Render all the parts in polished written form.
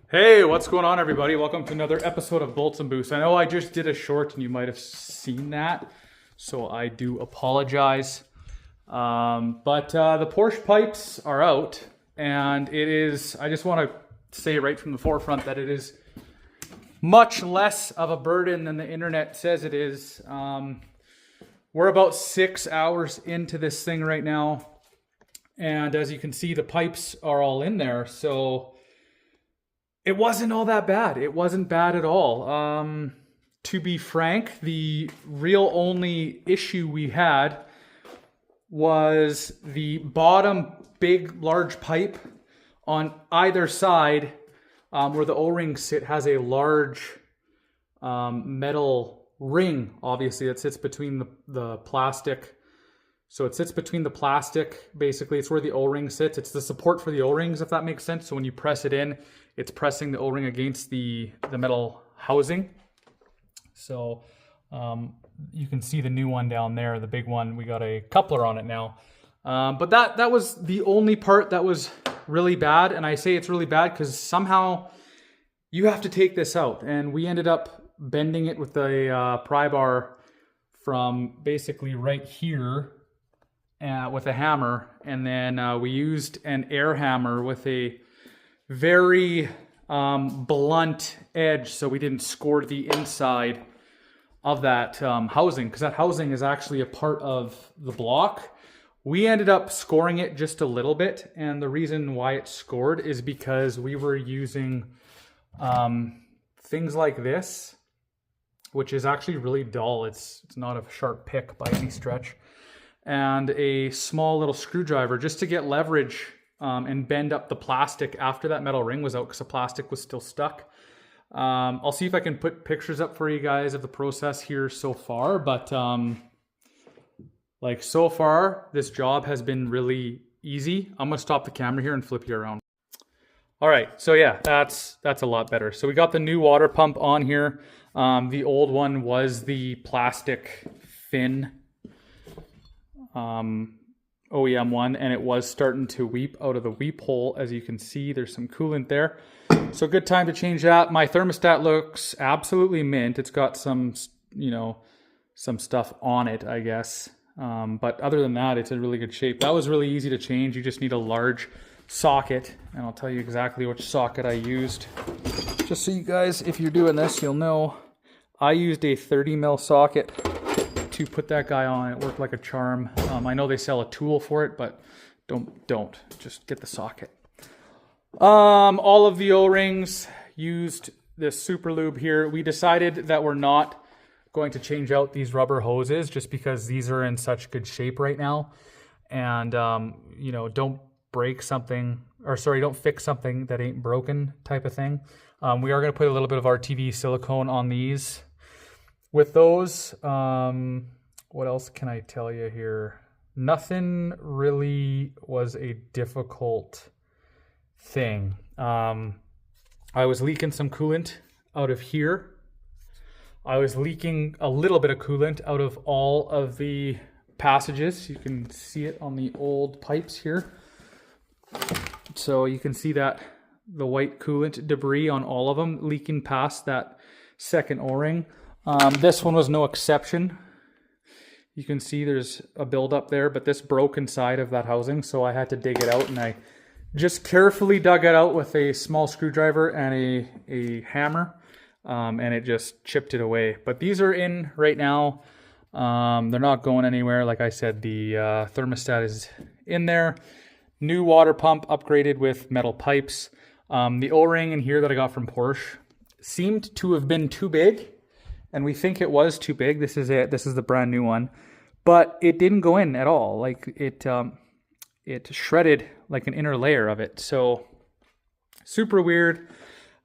Hey, what's going on, everybody? Welcome to another episode of Bolts and Boosts. I know I just did a short and you might have seen that, so I do apologize. But the Porsche pipes are out, and it is, I just want to say right from the forefront that it is much less of a burden than the internet says it is. We're about 6 hours into this thing right now, and as you can see, the pipes are all in there, so it wasn't all that bad. It wasn't bad at all. To be frank, the real only issue we had was the bottom big, large pipe on either side where the O-rings sit has a large metal ring, obviously, that sits between the plastic. So it sits between the plastic, basically. It's where the O-ring sits. It's the support for the O-rings, if that makes sense. So when you press it in, it's pressing the O-ring against the metal housing. So you can see the new one down there, the big one. We got a coupler on it now. But that was the only part that was really bad. And I say it's really bad because somehow you have to take this out. And we ended up bending it with a pry bar from basically right here with a hammer. And then we used an air hammer with a very blunt edge, so we didn't score the inside of that housing, because that housing is actually a part of the block. We ended up scoring it just a little bit, and the reason why it scored is because we were using things like this, which is actually really dull. It's not a sharp pick by any stretch, and a small little screwdriver just to get leverage and bend up the plastic after that metal ring was out, because the plastic was still stuck. I'll see if I can put pictures up for you guys of the process here so far, but like so far, this job has been really easy. I'm gonna stop the camera here and flip you around. All right, so yeah, that's a lot better. So we got the new water pump on here. The old one was the plastic fin OEM one, and it was starting to weep out of the weep hole. As you can see, there's some coolant there. So good time to change that. My thermostat looks absolutely mint. It's got some, some stuff on it, I guess. But other than that, it's in really good shape. That was really easy to change. You just need a large socket, and I'll tell you exactly which socket I used. Just so you guys, if you're doing this, you'll know. I used a 30 mil socket to put that guy on. It worked like a charm. I know they sell a tool for it, but don't. Just get the socket. All of the O-rings used this super lube here. We decided that we're not going to change out these rubber hoses just because these are in such good shape right now. And, don't break something, or sorry, don't fix something that ain't broken type of thing. We are going to put a little bit of RTV silicone on these. With those, what else can I tell you here? Nothing really was a difficult thing. I was leaking some coolant out of here. I was leaking a little bit of coolant out of all of the passages. You can see it on the old pipes here. So you can see that the white coolant debris on all of them leaking past that second O-ring. This one was no exception. You can see there's a buildup there, but this broke inside of that housing, so I had to dig it out, and I just carefully dug it out with a small screwdriver and a hammer, and it just chipped it away. But these are in right now. They're not going anywhere. Like I said, the thermostat is in there. New water pump upgraded with metal pipes. The O-ring in here that I got from Porsche seemed to have been too big. And we think it was too big. This is it. This is the brand new one. But it didn't go in at all. Like it shredded like an inner layer of it. So super weird.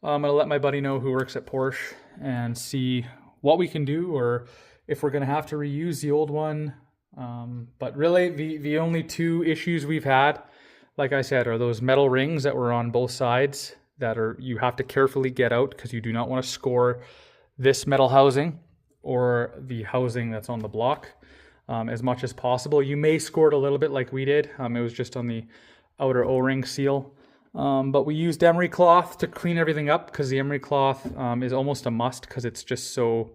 I'm going to let my buddy know who works at Porsche and see what we can do, or if we're going to have to reuse the old one. But really the only two issues we've had, like I said, are those metal rings that were on both sides that you have to carefully get out because you do not want to score this metal housing or the housing that's on the block as much as possible. You may score it a little bit like we did. It was just on the outer O-ring seal. But we used emery cloth to clean everything up because the emery cloth is almost a must because it's just so,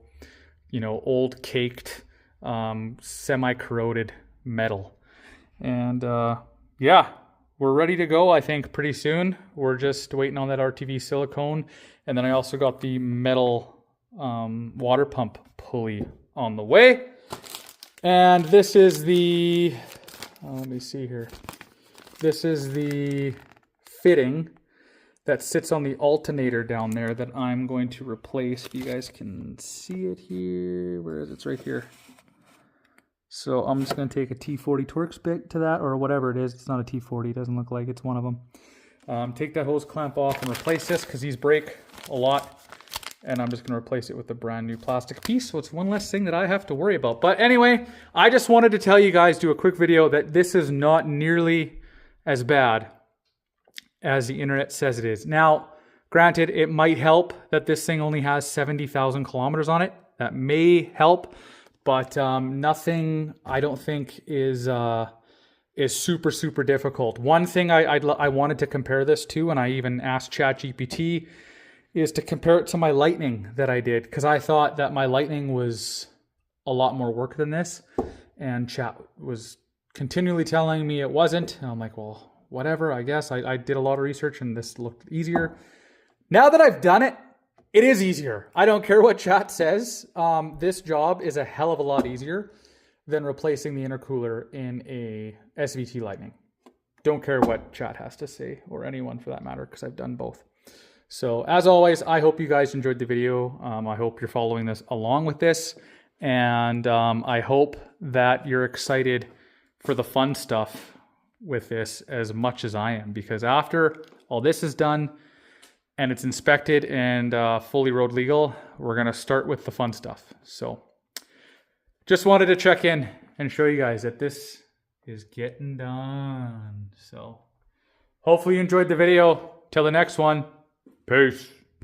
old caked, semi-corroded metal. And yeah, we're ready to go, I think, pretty soon. We're just waiting on that RTV silicone. And then I also got the metal water pump pulley on the way. And this is the, let me see here. This is the fitting that sits on the alternator down there that I'm going to replace. If you guys can see it here. Where is it? It's right here. So I'm just going to take a T40 Torx bit to that, or whatever it is. It's not a T40. It doesn't look like it's one of them. Take that hose clamp off and replace this because these break a lot. And I'm just going to replace it with a brand new plastic piece. So it's one less thing that I have to worry about. But anyway, I just wanted to tell you guys, do a quick video, that this is not nearly as bad as the internet says it is. Now, granted, it might help that this thing only has 70,000 kilometers on it. That may help, but nothing I don't think is super, super difficult. One thing I wanted to compare this to, and I even asked ChatGPT, is to compare it to my Lightning that I did, because I thought that my Lightning was a lot more work than this, and Chat was continually telling me it wasn't. And I'm like, well, whatever, I guess. I did a lot of research and this looked easier. Now that I've done it, it is easier. I don't care what Chat says. This job is a hell of a lot easier than replacing the intercooler in a SVT Lightning. Don't care what Chat has to say, or anyone for that matter, because I've done both. So as always, I hope you guys enjoyed the video. I hope you're following this along with this. And I hope that you're excited for the fun stuff with this as much as I am. Because after all this is done and it's inspected and fully road legal, we're going to start with the fun stuff. So just wanted to check in and show you guys that this is getting done. So hopefully you enjoyed the video. Till the next one. Peace.